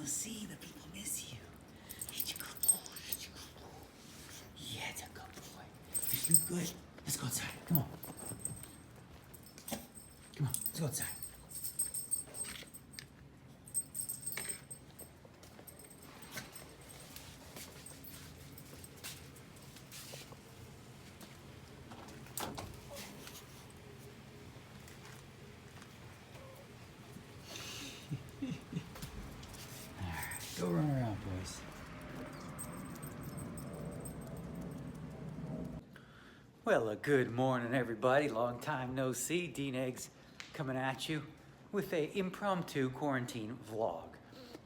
see the people miss you. Yeah, it's a good boy. You sleep good. Let's go outside. Come on. Come on, let's go outside. Go run around, boys. Well, good morning, everybody. Long time no see. Dean Eggs coming at you with a impromptu quarantine vlog.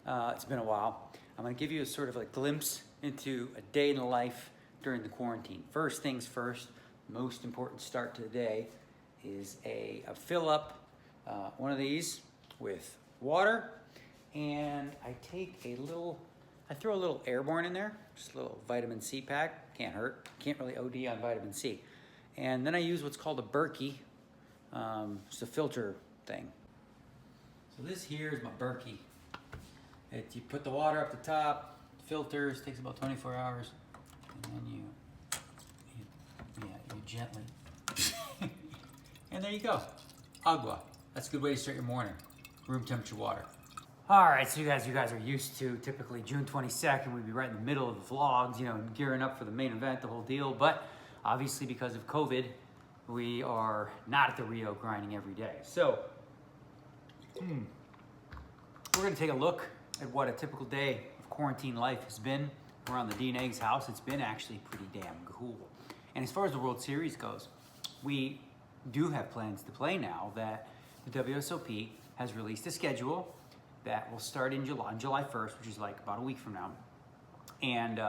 It's been a while. I'm gonna give you a sort of a glimpse into a day in the life during the quarantine. First things first, most important start to the day is I fill up one of these with water, and I throw a little airborne in there, just a little vitamin C pack. Can't hurt, can't really OD on vitamin C. And then I use what's called a Berkey, just a filter thing. So this here is my Berkey. You put the water up the top, filters, takes about 24 hours, and then you gently, and there you go, agua. That's a good way to start your morning, room temperature water. All right, so you guys are used to typically June 22nd, we'd be right in the middle of the vlogs, gearing up for the main event, the whole deal. But obviously because of COVID, we are not at the Rio grinding every day. So we're gonna take a look at what a typical day of quarantine life has been around the Dean Eggs house. It's been actually pretty damn cool. And as far as the World Series goes, we do have plans to play now that the WSOP has released a schedule that will start on July 1st, which is like about a week from now. And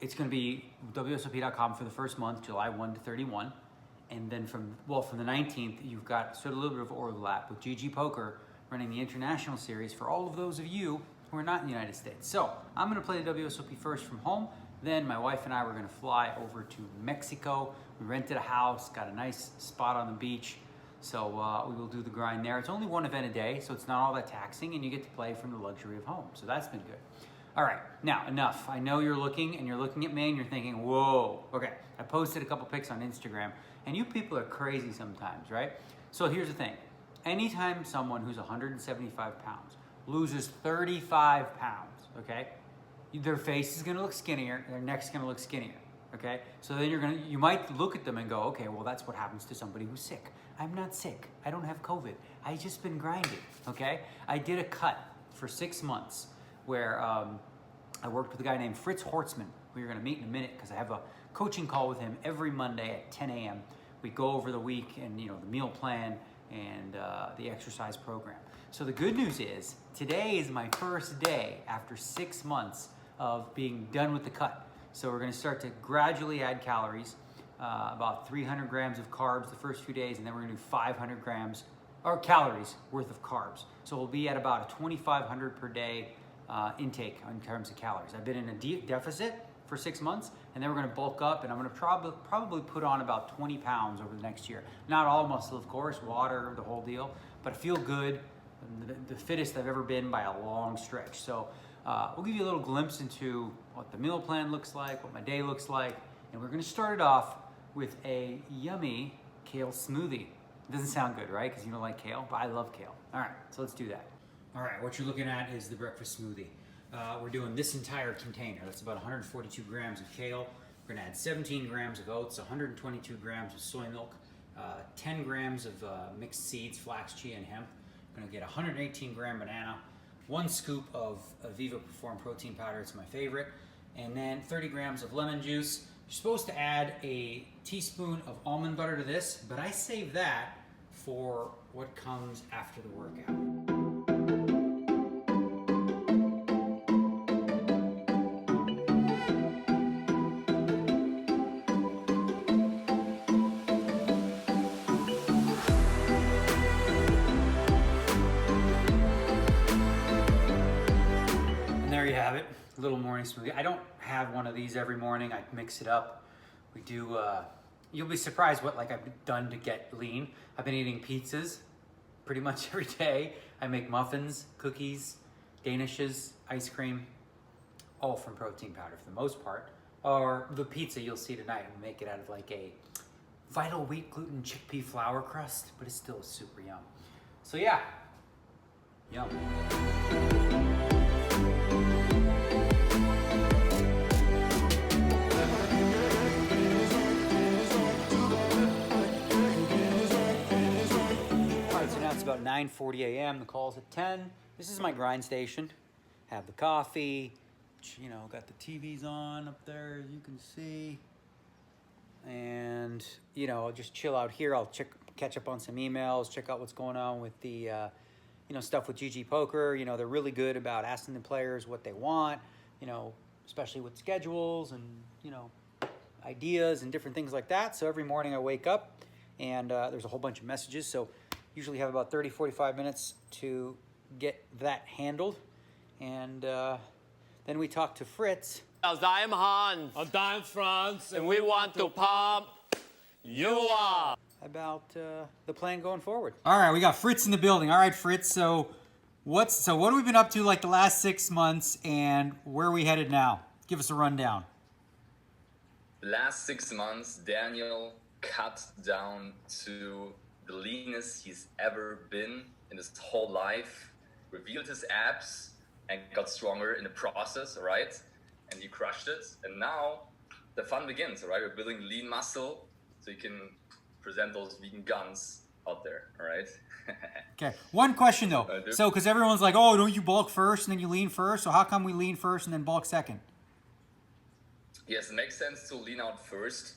it's gonna be WSOP.com for the first month, July 1 to 31. And then from the 19th, you've got sort of a little bit of overlap with GG Poker running the international series for all of those of you who are not in the United States. So I'm gonna play the WSOP first from home. Then my wife and I were gonna fly over to Mexico. We rented a house, got a nice spot on the beach. So we will do the grind there. It's only one event a day, so it's not all that taxing, and you get to play from the luxury of home. So that's been good. All right, now enough. I know you're looking at me and you're thinking, whoa. Okay, I posted a couple pics on Instagram, and you people are crazy sometimes, right? So here's the thing. Anytime someone who's 175 pounds loses 35 pounds, okay, their face is gonna look skinnier, their neck's gonna look skinnier. Okay, so then you might look at them and go, okay, well that's what happens to somebody who's sick. I'm not sick. I don't have COVID. I just been grinding. Okay, I did a cut for 6 months where I worked with a guy named Fritz who you're going to meet in a minute because I have a coaching call with him every Monday at 10 a.m. We go over the week and the meal plan and the exercise program. So the good news is today is my first day after 6 months of being done with the cut. So we're gonna start to gradually add calories, about 300 grams of carbs the first few days, and then we're gonna do 500 grams or calories worth of carbs. So we'll be at about a 2,500 per day intake in terms of calories. I've been in a deficit for 6 months, and then we're gonna bulk up, and I'm gonna probably put on about 20 pounds over the next year. Not all muscle, of course, water, the whole deal, but I feel good, the fittest I've ever been by a long stretch. So we'll give you a little glimpse into what the meal plan looks like, what my day looks like, and we're gonna start it off with a yummy kale smoothie. It doesn't sound good, right? Because you don't like kale, but I love kale. All right, so let's do that. All right, what you're looking at is the breakfast smoothie. We're doing this entire container. That's about 142 grams of kale. We're gonna add 17 grams of oats, 122 grams of soy milk, 10 grams of mixed seeds, flax, chia, and hemp. We're gonna get 118 gram banana, 1 scoop of Viva Perform protein powder, it's my favorite, and then 30 grams of lemon juice. You're supposed to add a teaspoon of almond butter to this, but I save that for what comes after the workout. A little morning smoothie. I don't have one of these every morning. I mix it up. We do, you'll be surprised what I've done to get lean. I've been eating pizzas pretty much every day. I make muffins, cookies, Danishes, ice cream, all from protein powder for the most part. Or the pizza you'll see tonight, we make it out of like a vital wheat gluten chickpea flour crust, but it's still super yum. So yeah, yum. It's about 9:40 a.m. The call's at 10. This is my grind station. Have the coffee, you know, got the TVs on up there, as you can see. And, you know, I'll just chill out here. I'll catch up on some emails, check out what's going on with the, you know, stuff with GG Poker. You know, they're really good about asking the players what they want, you know, especially with schedules and, you know, ideas and different things like that. So every morning I wake up and there's a whole bunch of messages. So usually have about 30, 45 minutes to get that handled. And then we talk to Fritz. I'm Hans. And I'm Franz. And we want to pump you up. About the plan going forward. All right, we got Fritz in the building. All right, Fritz, so what have we been up to like the last 6 months and where are we headed now? Give us a rundown. The last 6 months, Daniel cut down to the leanest he's ever been in his whole life, revealed his abs, and got stronger in the process, all right? And he crushed it. And now the fun begins, all right? We're building lean muscle so you can present those vegan guns out there, all right? Okay, one question though. So, because everyone's like, oh, don't you bulk first and then you lean first? So how come we lean first and then bulk second? Yes, it makes sense to lean out first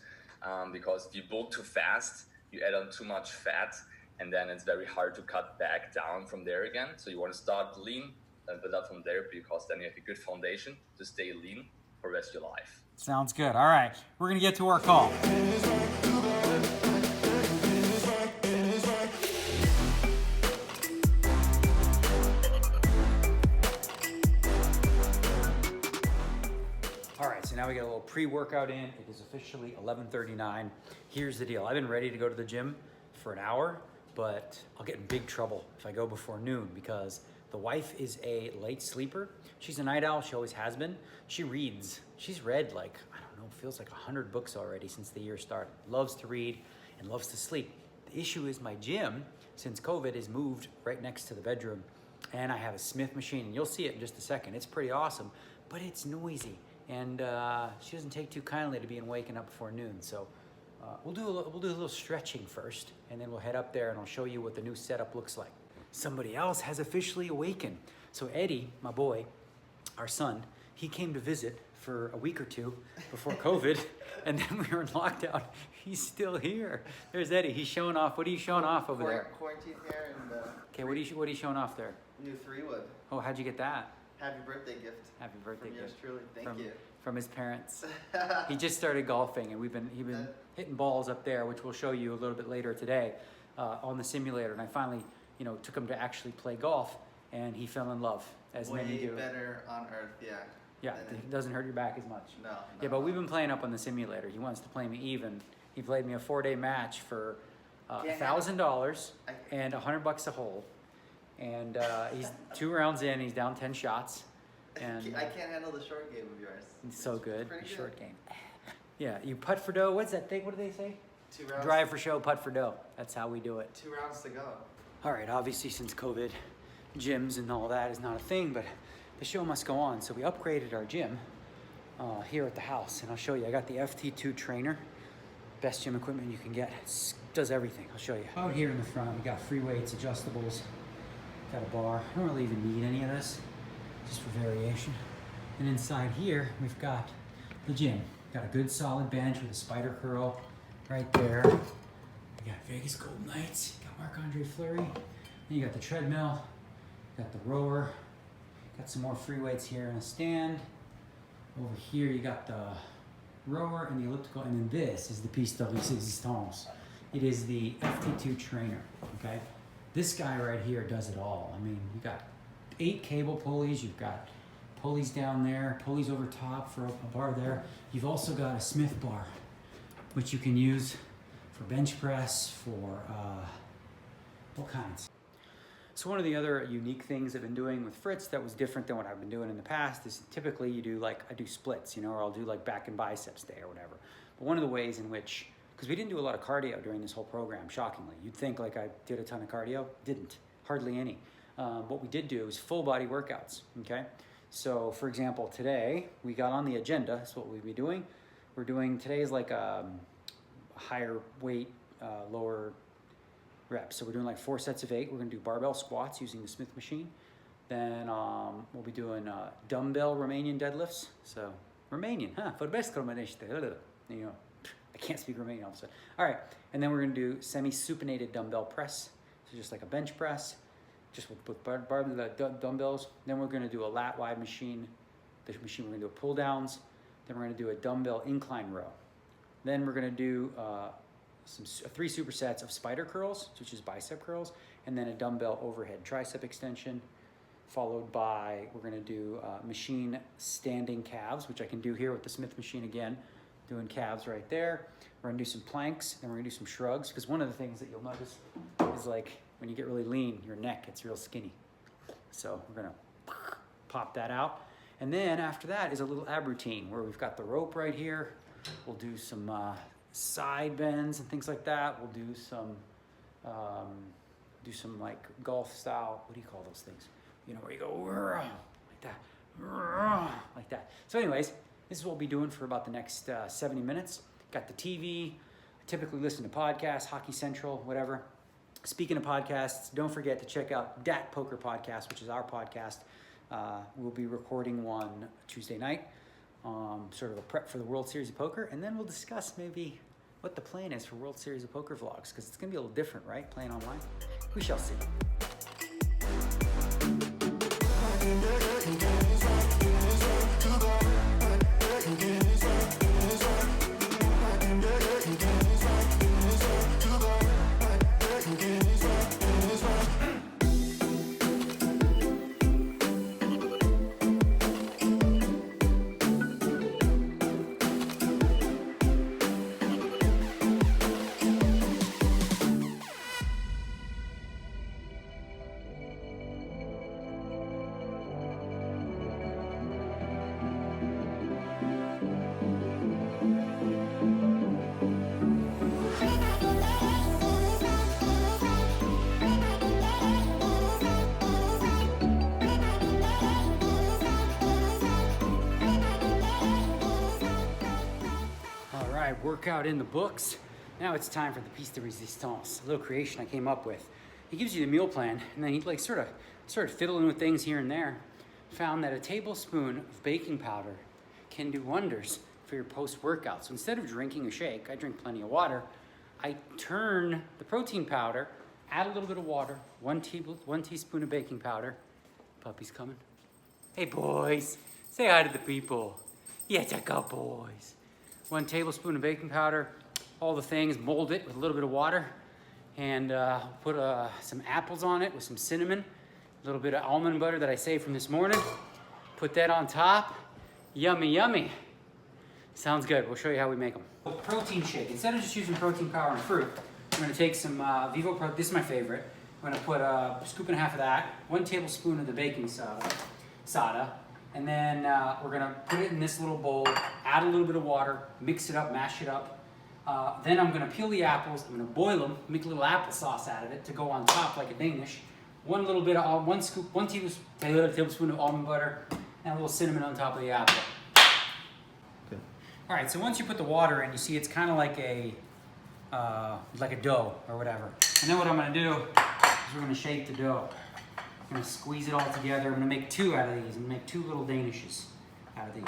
because if you bulk too fast, you add on too much fat, and then it's very hard to cut back down from there again. So you want to start lean and build up from there because then you have a good foundation to stay lean for the rest of your life. Sounds good. All right, we're going to get to our call. All right, so now we got a little pre-workout in. It is officially 11:39. Here's the deal. I've been ready to go to the gym for an hour, but I'll get in big trouble if I go before noon because the wife is a late sleeper. She's a night owl. She always has been. She reads. She's read like, I don't know, feels like 100 books already since the year started. Loves to read and loves to sleep. The issue is my gym, since COVID, is moved right next to the bedroom, and I have a Smith machine, and you'll see it in just a second. It's pretty awesome, but it's noisy. And she doesn't take too kindly to being waking up before noon. So we'll do a little stretching first, and then we'll head up there and I'll show you what the new setup looks like. Somebody else has officially awakened. So Eddie, my boy, our son, he came to visit for a week or two before COVID, and then we were in lockdown. He's still here. There's Eddie. He's showing off. What are you showing off over there? Quarantine hair and Okay, what are you showing off there? new 3-wood. Oh, how'd you get that? Happy birthday gift. Happy birthday from yours gift. truly. Thank you. From his parents. He just started golfing, and he's been hitting balls up there, which we'll show you a little bit later today on the simulator. And I finally, you know, took him to actually play golf, and he fell in love, as many do. Way better on earth, yeah. Yeah, it doesn't hurt your back as much. No. Yeah, but we've been playing up on the simulator. He wants to play me even. He played me a 4-day match for $1,000 and $100 a hole. And he's 2 rounds in. He's down 10 shots. And I can't handle the short game of yours. it's so good. Pretty The good. short game. Yeah, you putt for dough. What's that thing? What do they say? 2 rounds. Drive for show, putt for dough. That's how we do it. 2 rounds to go. All right, obviously since COVID, gyms and all that is not a thing, but the show must go on. So we upgraded our gym here at the house, and I'll show you. I got the FT2 trainer, best gym equipment you can get. It does everything. I'll show you. Out here in the front, we got free weights, adjustables, got a bar. I don't really even need any of this, just for variation. And inside here, we've got the gym. Got a good solid bench with a spider curl right there. We got Vegas Golden Knights, got Marc-Andre Fleury. Then you got the treadmill, got the rower, got some more free weights here and a stand. Over here you got the rower and the elliptical, and then this is the piece de resistance. It is the FT2 trainer, okay? This guy right here does it all. I mean, you got 8 cable pulleys, you've got pulleys down there, pulleys over top for a bar there. You've also got a Smith bar, which you can use for bench press, for all kinds. So one of the other unique things I've been doing with Fritz that was different than what I've been doing in the past is typically you do like, I do splits, you know, or I'll do like back and biceps day or whatever. But one of the ways in which, because we didn't do a lot of cardio during this whole program, shockingly. You'd think like I did a ton of cardio, didn't, hardly any. What we did do is full body workouts, okay? So for example, today we got on the agenda, that's what we'll be doing. We're doing, today is like a higher weight, lower reps. So we're doing like 4 sets of 8. We're gonna do barbell squats using the Smith machine. Then we'll be doing dumbbell Romanian deadlifts. So Romanian, huh? Vorbesc românește. You know, I can't speak Romanian all of a sudden. All right, and then we're gonna do semi-supinated dumbbell press. So just like a bench press, just with dumbbells. Then we're gonna do a lat wide machine. The machine, we're gonna do a pull downs. Then we're gonna do a dumbbell incline row. Then we're gonna do 3 supersets of spider curls, which is bicep curls, and then a dumbbell overhead tricep extension, followed by, we're gonna do machine standing calves, which I can do here with the Smith machine again, doing calves right there. We're gonna do some planks, and we're gonna do some shrugs, because one of the things that you'll notice is like, when you get really lean, your neck gets real skinny. So we're gonna pop that out. And then after that is a little ab routine where we've got the rope right here. We'll do some side bends and things like that. We'll do some like golf style, what do you call those things? You know, where you go like that. So anyways, this is what we'll be doing for about the next 70 minutes. Got the TV, I typically listen to podcasts, Hockey Central, whatever. Speaking of podcasts, don't forget to check out Dat Poker Podcast, which is our podcast. We'll be recording one Tuesday night, sort of a prep for the World Series of Poker, and then we'll discuss maybe what the plan is for World Series of Poker vlogs, because it's going to be a little different, right, playing online? We shall see. Workout in the books. Now it's time for the piece de resistance, a little creation I came up with. He gives you the meal plan, and then he like sort of fiddling with things here and there. Found that a tablespoon of baking powder can do wonders for your post-workout. So instead of drinking a shake, I drink plenty of water. I turn the protein powder, add a little bit of water, one teaspoon of baking powder. Puppy's coming. Hey boys, say hi to the people. Yeah, check out boys. 1 tablespoon of baking powder, all the things, mold it with a little bit of water, and put some apples on it with some cinnamon, a little bit of almond butter that I saved from this morning. Put that on top. Yummy, yummy. Sounds good. We'll show you how we make them. Protein shake. Instead of just using protein powder and fruit, I'm going to take some Vivo Pro. This is my favorite. I'm going to put a scoop and a half of that, 1 tablespoon of the baking soda, and then we're gonna put it in this little bowl, add a little bit of water, mix it up, mash it up. Then I'm gonna peel the apples, I'm gonna boil them, make a little applesauce out of it to go on top like a Danish. One tablespoon of almond butter, and a little cinnamon on top of the apple. Good. All right, so once you put the water in, you see it's kind of like a dough or whatever. And then what I'm gonna do is we're gonna shake the dough. I'm gonna squeeze it all together. I'm gonna make 2 out of these. I'm gonna make 2 little Danishes out of these.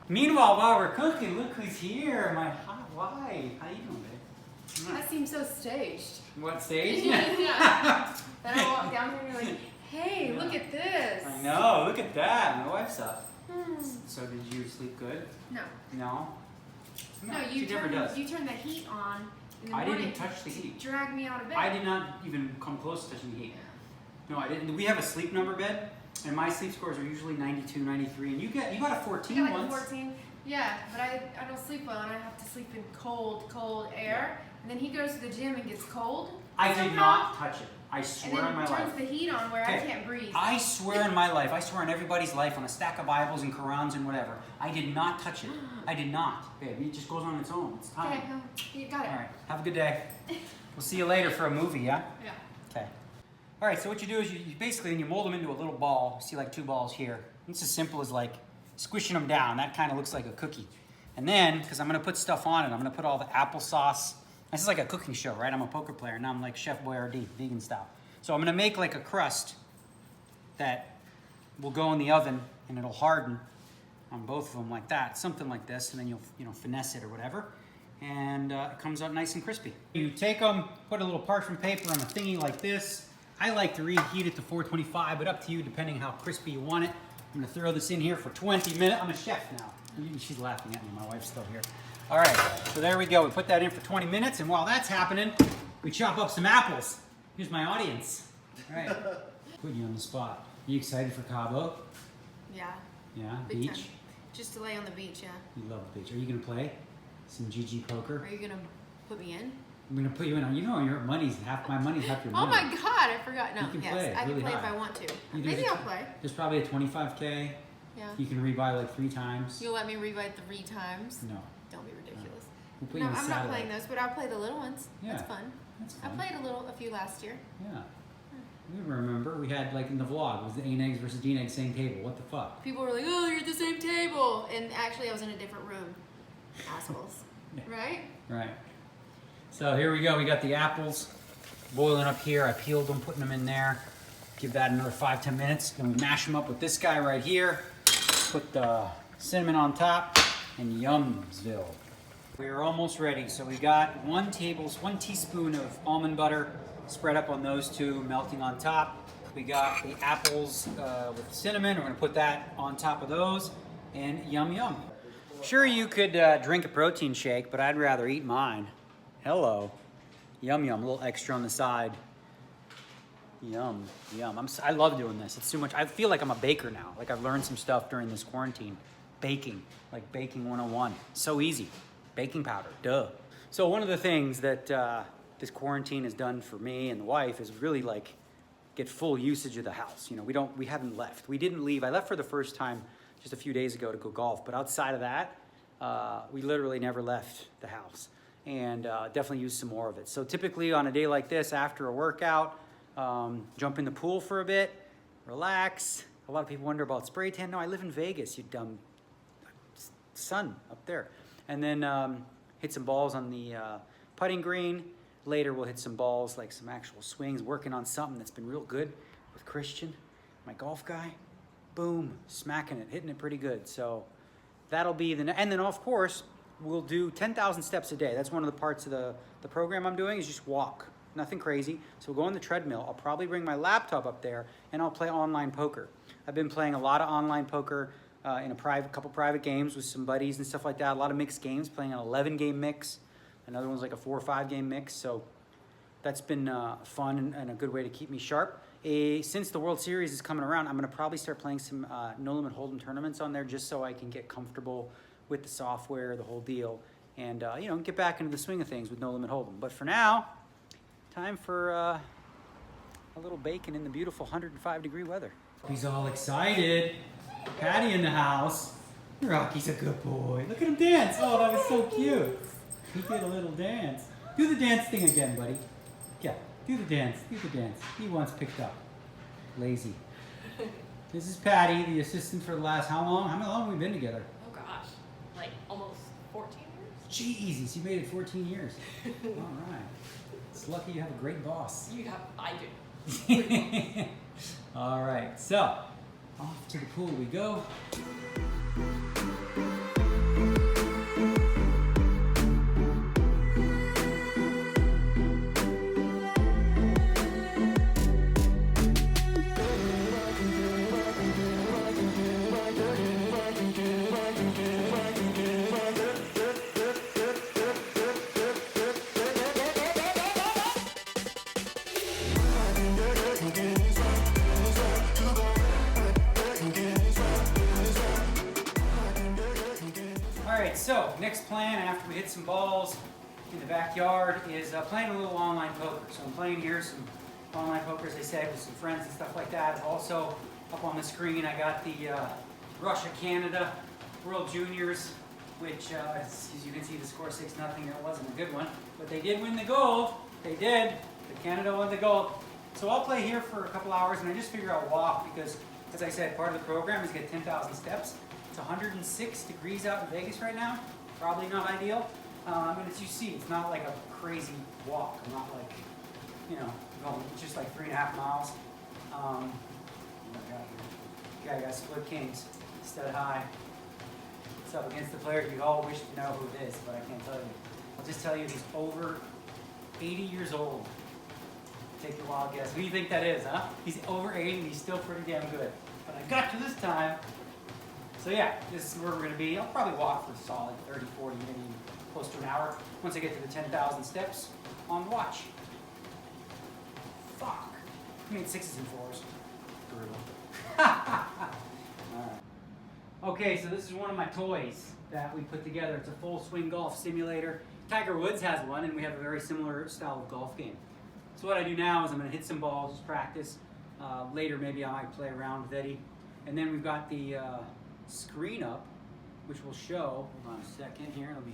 Meanwhile, while we're cooking, look who's here. My hot wife. How you doing, babe? I seem so staged. What stage? Yeah. Then I walk down here and you're like, hey, look at this. I know, look at that. My wife's up. So did you sleep good? No. No? No, she never does. you turn the heat on in the I morning didn't touch the heat. to drag me out of bed. I did not even come close to touching the heat. No, I didn't. We have a sleep number bed, and my sleep scores are usually 92, 93, and you got a 14 I got like once. a 14. Yeah, but I don't sleep well, and I have to sleep in cold air. and then he goes to the gym and gets cold. I did somehow, not touch it. I And swear on my then life. turns the heat on where I Okay. can't breathe. I swear in my life, I swear on everybody's life, on a stack of Bibles and Qurans and whatever, I did not touch it. I did not. Babe, it just goes on its own. It's time. Okay, you got it. All right, have a good day. We'll see you later for a movie, yeah? Yeah. Okay. All right, so what you do is you basically, you mold them into a little ball. See like 2 balls here. It's as simple as like squishing them down. That kind of looks like a cookie. And then, because I'm going to put stuff on it, I'm going to put all the applesauce. This is like a cooking show, right? I'm a poker player. Now I'm like Chef Boyardee, vegan style. So I'm going to make like a crust that will go in the oven and it'll harden on both of them like that. Something like this. And then you'll finesse it or whatever. And it comes out nice and crispy. You take them, put a little parchment paper on a thingy like this. I like to reheat it to 425, but up to you depending how crispy you want it. I'm gonna throw this in here for 20 minutes. I'm a chef now. She's laughing at me, my wife's still here. All right, so there we go. We put that in for 20 minutes, and while that's happening, we chop up some apples. Here's my audience. All right, put you on the spot. Are you excited for Cabo? Yeah. Yeah, Big beach? time. Just to lay on the beach, yeah. You love the beach. Are you gonna play some GG poker? Are you gonna put me in? I'm gonna put you in. You know, your money's half my money's half your Oh money. my God, I forgot. No, You can yes, play it I can really play if high. I want to. You Maybe there's a- I'll play. There's probably a 25K. Yeah. You can rebuy like 3 times. You'll let me rewrite 3 times? No. Don't be ridiculous. We'll put No, you in I'm not satellite. playing those, but I'll play the little ones. Yeah. That's fun. That's I fun. played a few last year. Yeah. We remember we had like in the vlog, it was the A eggs versus D eggs, same table. What the fuck? People were like, "Oh, you're at the same table," and actually, I was in a different room. Assholes. Yeah. Right? Right. So here we go. We got the apples boiling up here. I peeled them, putting them in there. Give that another 5-10 minutes. Then we mash them up with this guy right here. Put the cinnamon on top and yumsville. We're almost ready. So we got 1 teaspoon of almond butter spread up on those 2, melting on top. We got the apples with cinnamon. We're gonna put that on top of those, and yum yum. Sure, you could drink a protein shake, but I'd rather eat mine. Hello, yum yum. A little extra on the side. Yum yum. I love doing this. It's too much. I feel like I'm a baker now. Like I've learned some stuff during this quarantine. Baking, like baking 101. So easy. Baking powder, duh. So one of the things that this quarantine has done for me and the wife is really like get full usage of the house. You know, we haven't left. We didn't leave. I left for the first time just a few days ago to go golf, but outside of that, we literally never left the house, and definitely used some more of it. So typically on a day like this, after a workout, jump in the pool for a bit, relax. A lot of people wonder about spray tan. No, I live in Vegas, you dumb sun up there. And then hit some balls on the putting green. Later we'll hit some balls, like some actual swings, working on something that's been real good with Christian, my golf guy. Boom, smacking it, hitting it pretty good. So that'll be and then of course, we'll do 10,000 steps a day. That's one of the parts of the program I'm doing is just walk. Nothing crazy. So we'll go on the treadmill. I'll probably bring my laptop up there and I'll play online poker. I've been playing a lot of online poker in a couple private games with some buddies and stuff like that. A lot of mixed games, playing an 11-game mix. Another one's like a 4 or 5-game mix. So that's been fun and a good way to keep me sharp. Since the World Series is coming around, I'm going to probably start playing some no limit hold'em tournaments on there just so I can get comfortable with the software, the whole deal, and you know, get back into the swing of things with no limit hold'em. But for now, time for a little bacon in the beautiful 105-degree weather. He's all excited. Patty in the house. Rocky's a good boy. Look at him dance. Oh, that was so cute. He did a little dance. Do the dance thing again, buddy. Yeah, do the dance. Do the dance. He wants picked up. Lazy. This is Patty, the assistant for the last how long? How long have we been together? Oh gosh, like almost 14 years? Jeez, you made it 14 years. All right. It's lucky you have a great boss. I do. All right, so off to the pool we go. So next plan after we hit some balls, in the backyard is playing a little online poker. So I'm playing here some online poker, as I said, with some friends and stuff like that. Also, up on the screen, I got the Russia-Canada World Juniors, which, as you can see, the score 6-0. That wasn't a good one, but they did win the gold. They did. But Canada won the gold. So I'll play here for a couple hours, and I just figure I'll walk because, as I said, part of the program is get 10,000 steps. It's 106 degrees out in Vegas right now. Probably not ideal. I mean, as you see, it's not like a crazy walk. I'm not like, you know, going just like 3.5 miles. What do I got here? Okay, I got split kings, stud high. It's up against the player you all wish to know who it is, but I can't tell you. I'll just tell you he's over 80 years old. Take a wild guess. Who do you think that is, huh? He's over 80 and he's still pretty damn good. But I got to this time. So yeah, this is where we're going to be. I'll probably walk for a solid 30, 40, maybe close to an hour once I get to the 10,000 steps on watch. Fuck. I mean, 6s and 4s. Brutal. Alright. Okay, so this is one of my toys that we put together. It's a full swing golf simulator. Tiger Woods has one, and we have a very similar style of golf game. So what I do now is I'm going to hit some balls, just practice. Later, maybe I might play around with Eddie. And then we've got the screen up, which will show. Hold on a second here. Let me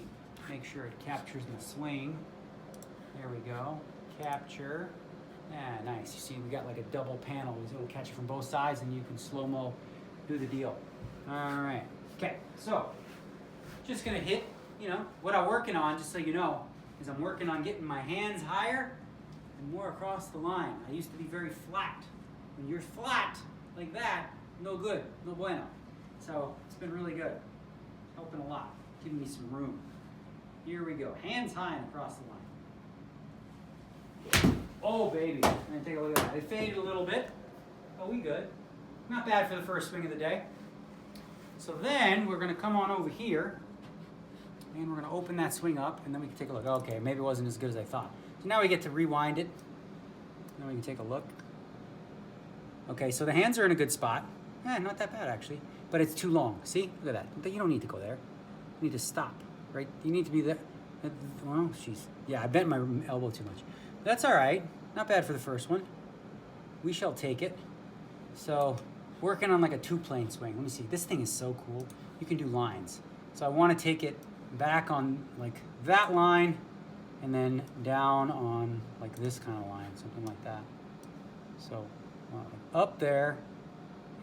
make sure it captures my swing. There we go. Capture. Yeah, nice. You see, we got like a double panel. It'll catch it from both sides, and you can slow-mo do the deal. All right. Okay, so just gonna hit, you know, what I'm working on, just so you know, is I'm working on getting my hands higher and more across the line. I used to be very flat. When you're flat like that, no good, no bueno. So it's been really good. Helping a lot, giving me some room. Here we go. Hands high and across the line. Oh, baby. I'm going to take a look at that. It faded a little bit. Oh, we good. Not bad for the first swing of the day. So then we're going to come on over here, and we're going to open that swing up, and then we can take a look. Okay, maybe it wasn't as good as I thought. So now we get to rewind it. Now we can take a look. Okay, so the hands are in a good spot. Not that bad, actually. But it's too long. See? Look at that. You don't need to go there. You need to stop, right? You need to be there. Well, jeez. Yeah, I bent my elbow too much. That's all right. Not bad for the first one. We shall take it. So, working on like a 2-plane swing. Let me see. This thing is so cool. You can do lines. So I want to take it back on like that line and then down on like this kind of line, something like that. So, up there,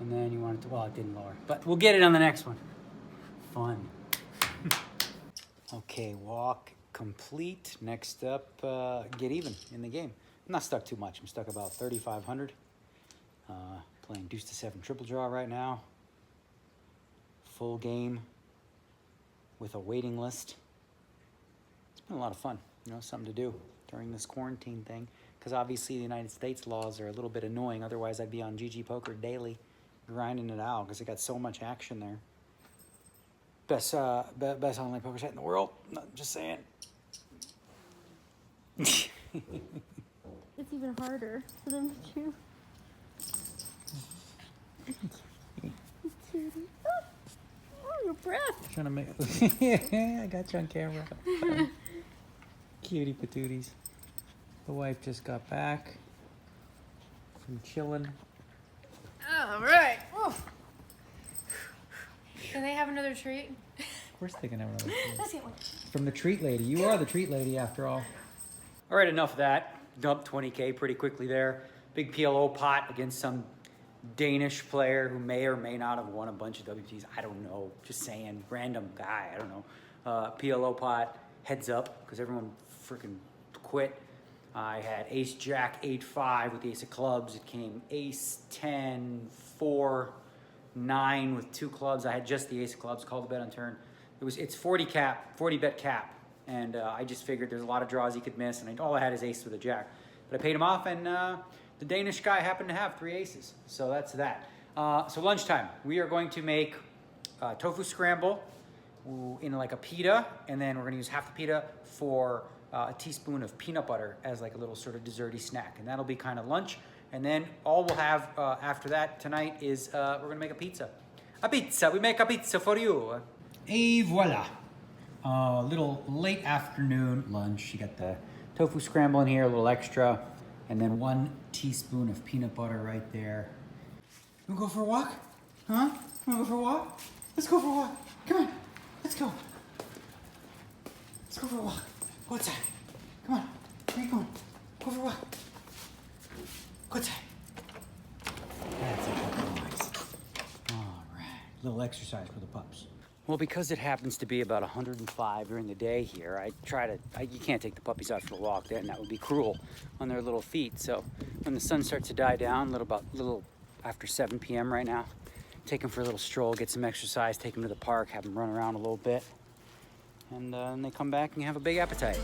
and then you want it to, well, it didn't lower. But we'll get it on the next one. Fun. Okay, walk complete. Next up, get even in the game. I'm not stuck too much. I'm stuck about 3,500. Playing deuce to 7 triple draw right now. Full game with a waiting list. It's been a lot of fun, you know, something to do during this quarantine thing. Because obviously the United States laws are a little bit annoying. Otherwise, I'd be on GG Poker daily, grinding it out because it got so much action there. Best online poker site in the world. Just saying. It's even harder for them to chew. Cutie. Oh, your breath. Trying to make. I got you on camera. Cutie patooties. The wife just got back from chilling. All right. Oof. Can they have another treat? Of course they can have another treat. Let's get one. From the treat lady. You are the treat lady after all. All right, enough of that. Dumped 20K pretty quickly there. Big PLO pot against some Danish player who may or may not have won a bunch of WPs. I don't know. Just saying. Random guy. I don't know. PLO pot. Heads up because everyone freaking quit. I had ace jack 8-5 with the ace of clubs. It came ace 10 4 9 with 2 clubs. I had just the ace of clubs. Called the bet on turn. It's 40 bet cap, and I just figured there's a lot of draws he could miss, and all I had is ace with a jack. But I paid him off, and the Danish guy happened to have 3 aces, so that's that. So lunchtime, we are going to make tofu scramble in like a pita, and then we're going to use half the pita for a teaspoon of peanut butter as like a little sort of desserty snack, and that'll be kind of lunch. And then all we'll have after that tonight is we're gonna make a pizza. A pizza, we make a pizza for you. Et voila. a little late afternoon lunch. You got the tofu scramble in here, a little extra, and then 1 teaspoon of peanut butter right there. You wanna go for a walk? Huh? You wanna go for a walk? Let's go for a walk. Come on, let's go. Let's go for a walk. Go outside. Come on, where are you going? Go for a walk. Go outside. That's nice. All right, little exercise for the pups. Well, because it happens to be about 105 during the day here, you can't take the puppies out for a walk then, that would be cruel on their little feet. So when the sun starts to die down, little after 7 p.m. right now, take them for a little stroll, get some exercise, take them to the park, have them run around a little bit. And then they come back and have a big appetite.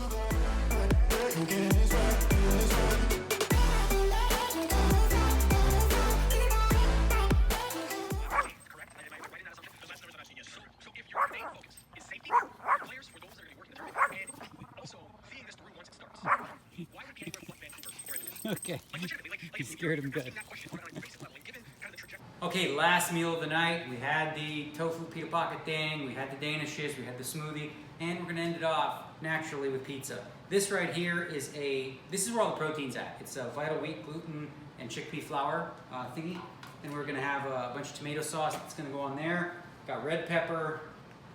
Okay, you scared him good. Okay, last meal of the night. We had the tofu pita pocket thing, we had the danishes, we had the smoothie, and we're gonna end it off naturally with pizza. This right here is this is where all the protein's at. It's a vital wheat, gluten, and chickpea flour thingy. And we're gonna have a bunch of tomato sauce that's gonna go on there. Got red pepper,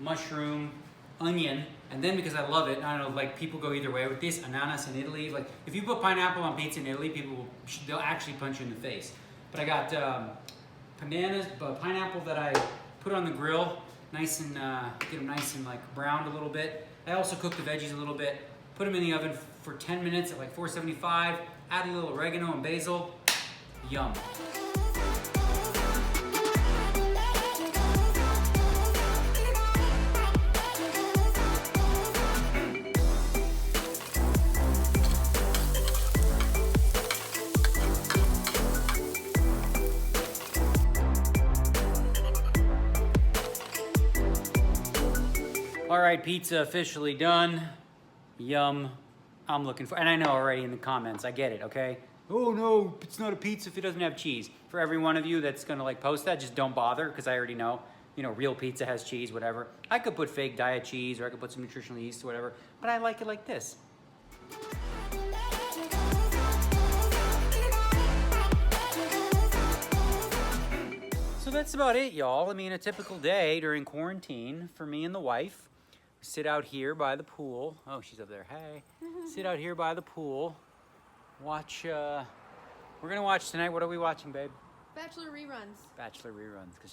mushroom, onion, and then because I love it, I don't know, like people go either way with this, ananas in Italy. Like if you put pineapple on pizza in Italy, they'll actually punch you in the face. But I got pineapple that I put on the grill, nice and get them nice and like browned a little bit. I also cooked the veggies a little bit, put them in the oven for 10 minutes at like 475, add a little oregano and basil, yum. All right, pizza officially done. Yum. I'm looking for, and I know already in the comments, I get it, okay? Oh no, it's not a pizza if it doesn't have cheese. For every one of you that's gonna like post that, just don't bother, because I already know, real pizza has cheese, whatever. I could put fake diet cheese, or I could put some nutritional yeast or whatever, but I like it like this. So that's about it, y'all. I mean, a typical day during quarantine for me and the wife. Sit out here by the pool. Oh, she's up there. Hey. Sit out here by the pool. Watch, we're gonna watch tonight. What are we watching, babe? Bachelor reruns. Bachelor reruns, because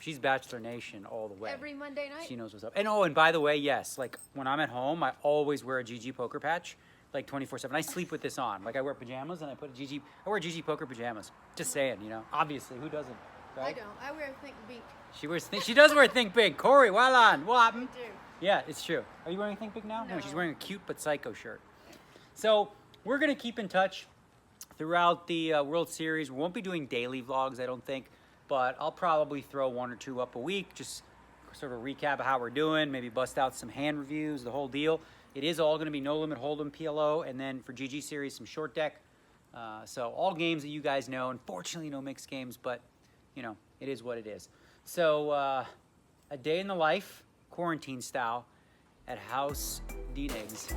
she's Bachelor Nation all the way. Every Monday night. She knows what's up. And by the way, yes, like when I'm at home, I always wear a GG poker patch, like 24/7. I sleep with this on. Like I wear pajamas and I wear GG poker pajamas. Just saying, obviously, who doesn't? Right? I don't. I wear Think Bink. She does wear Think Big. Corey, well on. What I happened? do. Yeah, it's true. Are you wearing Think Big now? No. She's wearing a cute but psycho shirt. So we're going to keep in touch throughout the World Series. We won't be doing daily vlogs, I don't think, but I'll probably throw 1 or 2 up a week, just sort of a recap of how we're doing, maybe bust out some hand reviews, the whole deal. It is all going to be No Limit Hold'em, PLO, and then for GG Series, some short deck. So all games that you guys know. Unfortunately, no mixed games, but, it is what it is. So a day in the life, quarantine style, at House D-Nigs.